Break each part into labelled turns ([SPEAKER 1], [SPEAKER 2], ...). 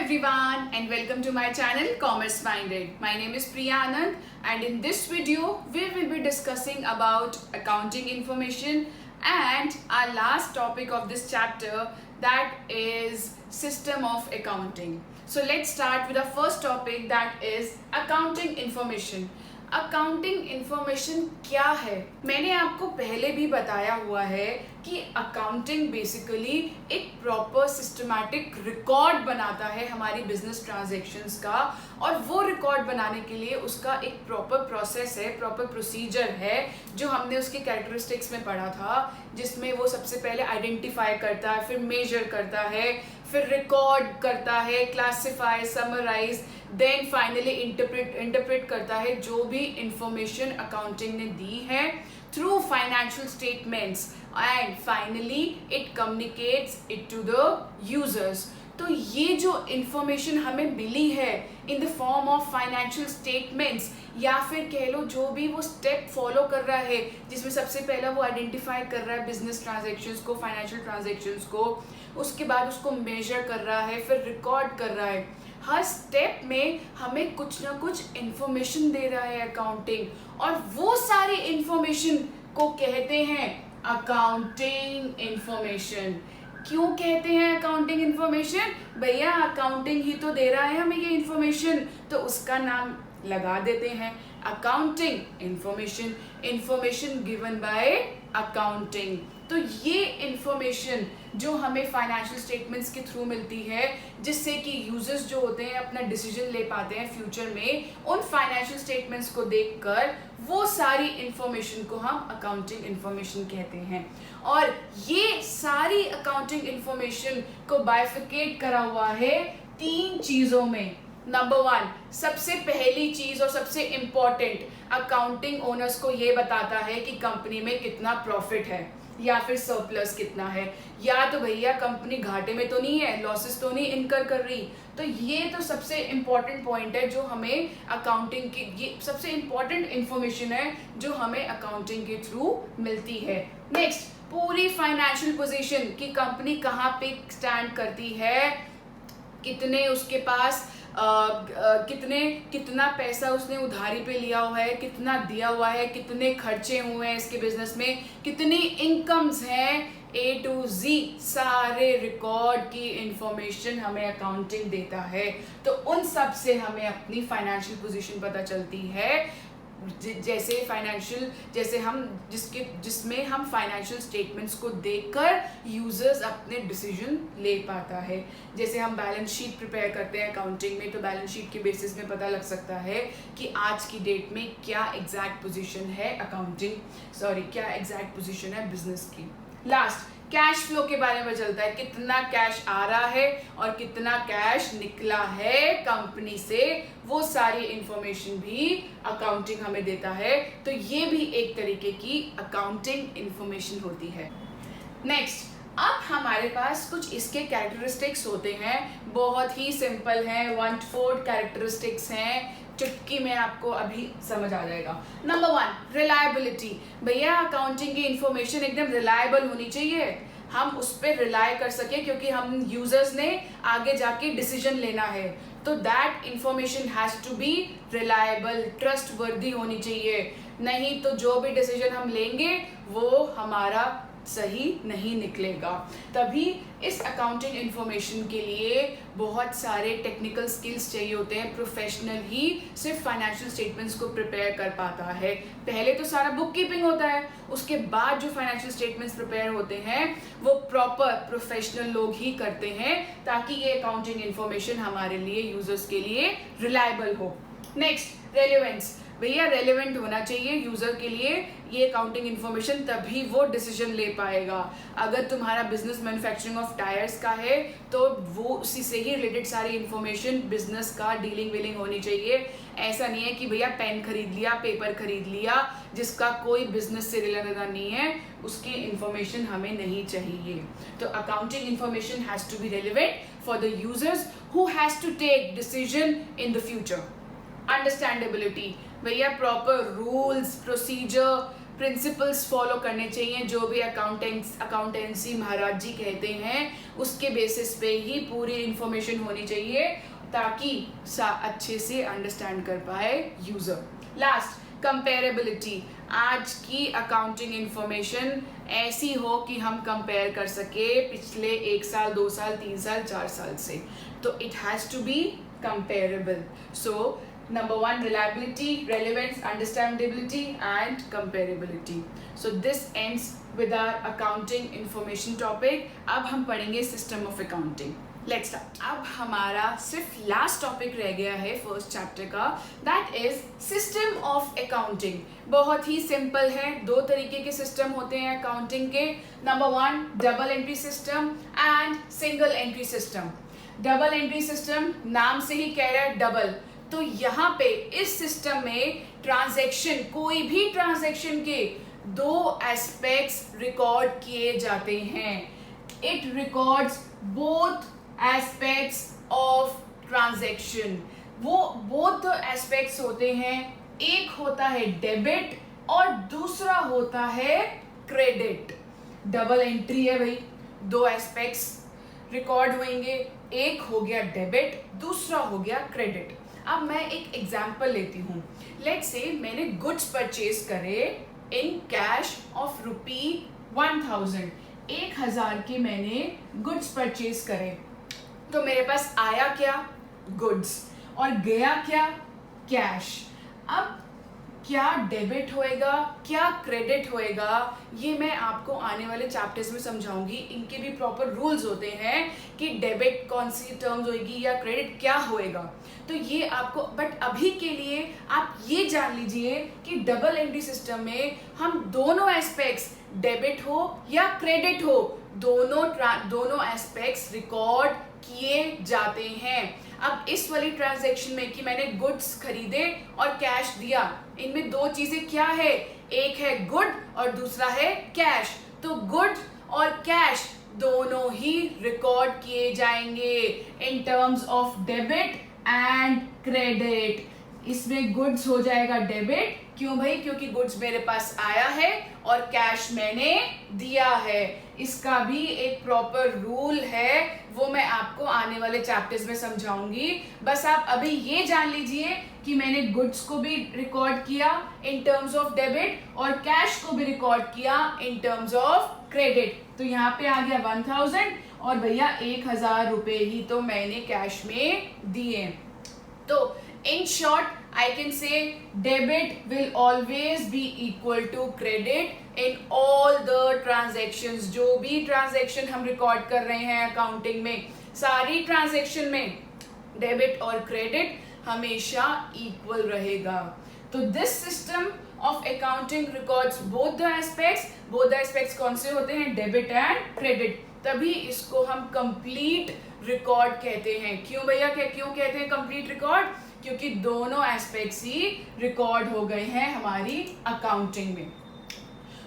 [SPEAKER 1] everyone and welcome to my channel Commerce Minded. My name is Priya Anand and in this video we will be discussing about accounting information and our last topic of this chapter, that is system of accounting. So let's start with the first topic, that is accounting information. Accounting information क्या है? मैंने आपको पहले भी बताया हुआ है कि अकाउंटिंग बेसिकली एक प्रॉपर सिस्टमैटिक रिकॉर्ड बनाता है हमारी बिजनेस ट्रांजैक्शंस का, और वो रिकॉर्ड बनाने के लिए उसका एक प्रॉपर प्रोसेस है, प्रॉपर प्रोसीजर है जो हमने उसके कैरेक्टरिस्टिक्स में पढ़ा था, जिसमें वो सबसे पहले आइडेंटिफाई करता है, फिर मेजर करता है, फिर रिकॉर्ड करता है, classify, summarise, then finally interpret करता है जो भी इंफॉर्मेशन अकाउंटिंग ने दी है through financial statements, and finally it communicates it to the users. तो ये जो इंफॉर्मेशन हमें मिली है in the form of financial statements, या फिर कह लो जो भी वो स्टेप फॉलो कर रहा है, जिसमें सबसे पहला वो आइडेंटिफाई कर रहा है बिजनेस ट्रांजैक्शंस को, फाइनेंशियल ट्रांजैक्शंस को, उसके बाद उसको मेजर कर रहा है, फिर रिकॉर्ड कर रहा है. हर स्टेप में हमें कुछ ना कुछ इंफॉर्मेशन दे रहा है अकाउंटिंग, और वो सारी इंफॉर्मेशन को कहते हैं अकाउंटिंग इंफॉर्मेशन. क्यों कहते हैं अकाउंटिंग इंफॉर्मेशन? भैया अकाउंटिंग ही तो दे रहा है हमें ये इंफॉर्मेशन, तो उसका नाम लगा देते हैं accounting information. Information given by accounting. तो ये इंफॉर्मेशन जो हमें फाइनेंशियल स्टेटमेंट्स के थ्रू मिलती है, जिससे कि यूजर्स जो होते हैं अपना डिसीजन ले पाते हैं फ्यूचर में, उन फाइनेंशियल स्टेटमेंट्स को देखकर वो सारी इंफॉर्मेशन को हम अकाउंटिंग इंफॉर्मेशन कहते हैं. और ये सारी अकाउंटिंग इंफॉर्मेशन को बाइफिकेट करा हुआ है 3 चीज़ों में. नंबर 1, सबसे पहली चीज और सबसे इम्पॉर्टेंट, अकाउंटिंग ओनर्स को ये बताता है कि कंपनी में कितना प्रॉफिट है या फिर सरप्लस कितना है, या तो भैया कंपनी घाटे में तो नहीं है, लॉसेस तो नहीं इनकर कर रही. तो ये तो सबसे इम्पॉर्टेंट पॉइंट है जो हमें अकाउंटिंग की, ये सबसे इम्पॉर्टेंट इंफॉर्मेशन है जो हमें अकाउंटिंग के थ्रू मिलती है. नेक्स्ट, पूरी फाइनेंशियल पोजीशन कि कंपनी कहाँ पे स्टैंड करती है, कितने उसके पास कितना पैसा उसने उधारी पे लिया हुआ है, कितना दिया हुआ है, कितने खर्चे हुए हैं इसके बिजनेस में, कितनी इनकम्स हैं, A to Z सारे रिकॉर्ड की इंफॉर्मेशन हमें अकाउंटिंग देता है. तो उन सब से हमें अपनी फाइनेंशियल पोजीशन पता चलती है. जिसमें हम फाइनेंशियल स्टेटमेंट्स को देखकर यूजर्स अपने डिसीजन ले पाता है. जैसे हम बैलेंस शीट प्रिपेयर करते हैं अकाउंटिंग में, तो बैलेंस शीट के बेसिस में पता लग सकता है कि आज की डेट में क्या एग्जैक्ट पोजीशन है क्या एग्जैक्ट पोजीशन है बिजनेस की. लास्ट, कैश फ्लो के बारे में चलता है, कितना कैश आ रहा है और कितना कैश निकला है कंपनी से, वो सारी इंफॉर्मेशन भी अकाउंटिंग हमें देता है. तो ये भी एक तरीके की अकाउंटिंग इंफॉर्मेशन होती है. नेक्स्ट, अब हमारे पास कुछ इसके कैरेक्टरिस्टिक्स होते हैं, बहुत ही सिंपल हैं, 1 to 4 कैरेक्टरिस्टिक्स हैं, चुटकी में आपको अभी समझ आ जाएगा. Number 1, reliability. भैया अकाउंटिंग की इंफॉर्मेशन एकदम रिलायबल होनी चाहिए, हम उस पर रिलाय कर सके, क्योंकि हम यूजर्स ने आगे जाके डिसीजन लेना है. तो that information has to be reliable, trustworthy होनी चाहिए. नहीं तो जो भी डिसीजन हम लेंगे वो हमारा सही नहीं निकलेगा. तभी इस अकाउंटिंग इंफॉर्मेशन के लिए बहुत सारे टेक्निकल स्किल्स चाहिए होते हैं. प्रोफेशनल ही सिर्फ फाइनेंशियल स्टेटमेंट्स को प्रिपेयर कर पाता है. पहले तो सारा बुक कीपिंग होता है, उसके बाद जो फाइनेंशियल स्टेटमेंट्स प्रिपेयर होते हैं वो प्रॉपर प्रोफेशनल लोग ही करते हैं, ताकि ये अकाउंटिंग इंफॉर्मेशन हमारे लिए, यूजर्स के लिए रिलायबल हो. Next, relevance. भैया रेलेवेंट होना चाहिए यूजर के लिए ये अकाउंटिंग इन्फॉर्मेशन, तभी वो डिसीजन ले पाएगा. अगर तुम्हारा बिजनेस मैन्युफैक्चरिंग ऑफ टायर्स का है तो वो उसी से ही रिलेटेड सारी इन्फॉर्मेशन बिजनेस का डीलिंग होनी चाहिए. ऐसा नहीं है कि भैया पेन खरीद लिया, पेपर खरीद लिया, जिसका कोई बिजनेस से रिलेटेड नहीं है, उसकी इन्फॉर्मेशन हमें नहीं चाहिए. तो accounting information has to be relevant for the users who has to take decision in the future. Understandability. भैया proper rules, procedure, principles follow करने चाहिए, जो भी अकाउंटेंसी महाराज जी कहते हैं उसके बेसिस पे ही पूरी इंफॉर्मेशन होनी चाहिए, ताकि अच्छे से अंडरस्टैंड कर पाए यूजर। Last, comparability. आज की अकाउंटिंग इंफॉर्मेशन ऐसी हो कि हम कंपेयर कर सके पिछले 1 साल, 2 साल, 3 साल, 4 साल से, तो it has to be comparable. So number 1, reliability, relevance, understandability and comparability. So this ends with our accounting information topic. अब हम पढ़ेंगे system of accounting. Let's start. अब हमारा सिर्फ लास्ट टॉपिक रह गया है फर्स्ट चैप्टर का, that is system of accounting. बहुत ही सिंपल है, 2 तरीके के सिस्टम होते हैं अकाउंटिंग के। Number 1, double entry system and single entry system. Double entry system नाम से ही कह रहा है डबल, तो यहाँ पे इस सिस्टम में ट्रांजैक्शन, कोई भी ट्रांजैक्शन के 2 एस्पेक्ट्स रिकॉर्ड किए जाते हैं। It records both aspects of transaction. वो बोथ एस्पेक्ट्स होते हैं, एक होता है डेबिट और दूसरा होता है क्रेडिट। डबल एंट्री है भाई, 2 एस्पेक्ट्स रिकॉर्ड होंगे, एक हो गया डेबिट, दूसरा हो गया क्रेडिट। अब मैं एक एग्जाम्पल लेती हूँ। लेट्स से मैंने गुड्स परचेज करे इन कैश ऑफ ₹1000। 1000 के मैंने गुड्स परचेज करे, तो मेरे पास आया क्या? गुड्स, और गया क्या? कैश। अब क्या डेबिट होएगा, क्या क्रेडिट होएगा, ये मैं आपको आने वाले चैप्टर्स में समझाऊंगी। इनके भी प्रॉपर रूल्स होते हैं कि डेबिट कौन सी टर्म्स होएगी या क्रेडिट क्या होएगा, तो ये आपको, बट अभी के लिए आप ये जान लीजिए कि डबल एंट्री सिस्टम में हम दोनों एस्पेक्ट्स, डेबिट हो या क्रेडिट हो, दोनों एस्पेक्ट्स रिकॉर्ड किए जाते हैं। अब इस वाली ट्रांजैक्शन में कि मैंने गुड्स खरीदे और कैश दिया, इनमें 2 चीजें क्या है? एक है गुड और दूसरा है कैश। तो गुड और कैश दोनों ही रिकॉर्ड किए जाएंगे in terms of debit and credit. इसमें गुड्स हो जाएगा डेबिट, क्यों भाई? क्योंकि गुड्स मेरे पास आया है और कैश मैंने दिया है। इसका भी एक प्रॉपर रूल है, वो मैं आपको आने वाले चैप्टर्स में समझाऊंगी। बस आप अभी ये जान लीजिए कि मैंने गुड्स को भी रिकॉर्ड किया इन टर्म्स ऑफ डेबिट और कैश को भी रिकॉर्ड किया इन टर्म्स ऑफ क्रेडिट। तो यहाँ पे आ गया 1000 और भैया 1000 रुपए ही तो मैंने कैश में दिए। तो in short, I can say debit will always be equal to credit in all the transactions. जो भी ट्रांजैक्शन हम रिकॉर्ड कर रहे हैं अकाउंटिंग में, सारी ट्रांजैक्शन में डेबिट और क्रेडिट हमेशा इक्वल रहेगा। तो this system of accounting records both the aspects. Both the aspects कौन से होते हैं? Debit and credit. तभी इसको हम कंप्लीट रिकॉर्ड कहते हैं। क्यों भैया, क्यों कहते हैं कंप्लीट रिकॉर्ड? क्योंकि दोनों एस्पेक्ट्स ही रिकॉर्ड हो गए हैं हमारी अकाउंटिंग में।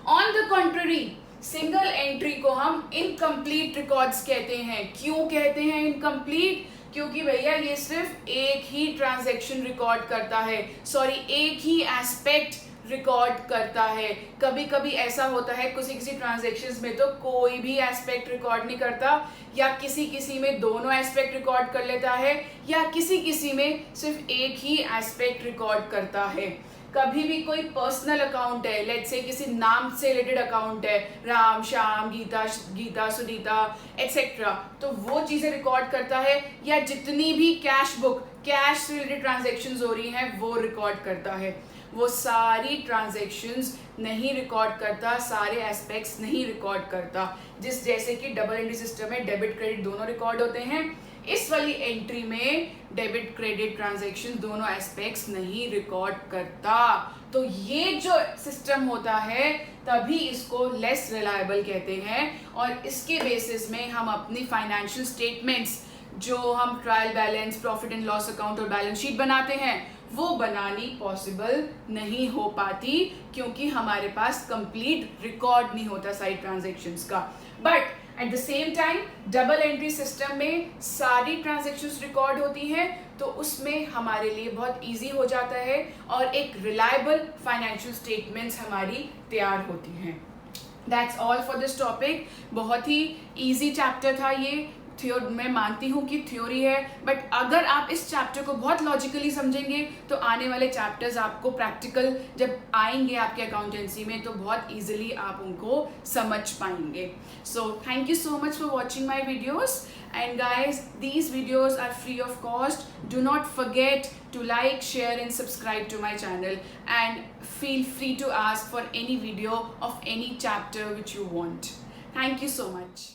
[SPEAKER 1] On the contrary, single entry को हम इनकम्प्लीट रिकॉर्ड्स कहते हैं। क्यों कहते हैं इनकम्प्लीट? क्योंकि भैया ये सिर्फ एक ही ट्रांजैक्शन रिकॉर्ड करता है, एक ही एस्पेक्ट रिकॉर्ड करता है। कभी कभी ऐसा होता है किसी ट्रांजैक्शंस में तो कोई भी एस्पेक्ट रिकॉर्ड नहीं करता, या किसी में दोनों एस्पेक्ट रिकॉर्ड कर लेता है, या किसी में सिर्फ एक ही एस्पेक्ट रिकॉर्ड करता है। कभी भी कोई पर्सनल अकाउंट है, लेट्स से किसी नाम से रिलेटेड अकाउंट है, राम, श्याम, गीता, सुनीता एक्सेट्रा, तो वो चीज़ें रिकॉर्ड करता है, या जितनी भी कैश बुक, कैश से रिलेटेड ट्रांजैक्शंस हो रही हैं वो रिकॉर्ड करता है। वो सारी ट्रांजैक्शंस नहीं रिकॉर्ड करता, सारे एस्पेक्ट्स नहीं रिकॉर्ड करता। जैसे कि डबल एंट्री सिस्टम में डेबिट क्रेडिट दोनों रिकॉर्ड होते हैं, इस वाली एंट्री में डेबिट क्रेडिट ट्रांजैक्शन दोनों एस्पेक्ट्स नहीं रिकॉर्ड करता। तो ये जो सिस्टम होता है तभी इसको लेस रिलायबल कहते हैं, और इसके बेसिस में हम अपनी फाइनेंशियल स्टेटमेंट्स, जो हम trial balance, profit and loss account और बैलेंस शीट बनाते हैं, वो बनानी पॉसिबल नहीं हो पाती, क्योंकि हमारे पास कंप्लीट रिकॉर्ड नहीं होता सारी ट्रांजैक्शंस का। But at the same time double entry system में सारी ट्रांजैक्शंस रिकॉर्ड होती हैं, तो उसमें हमारे लिए बहुत ईजी हो जाता है और एक रिलायबल फाइनेंशियल स्टेटमेंट्स हमारी तैयार होती हैं। That's all for this topic. बहुत ही ईजी चैप्टर था ये। मैं मानती हूँ कि थ्योरी है, बट अगर आप इस चैप्टर को बहुत लॉजिकली समझेंगे तो आने वाले चैप्टर्स आपको प्रैक्टिकल जब आएंगे आपके अकाउंटेंसी में तो बहुत ईजिली आप उनको समझ पाएंगे। So thank you so much for watching my videos, and guys, these videos are free of cost. Do not forget to like, share and subscribe to my channel, and feel free to ask for any video of any chapter which you want. Thank you so much.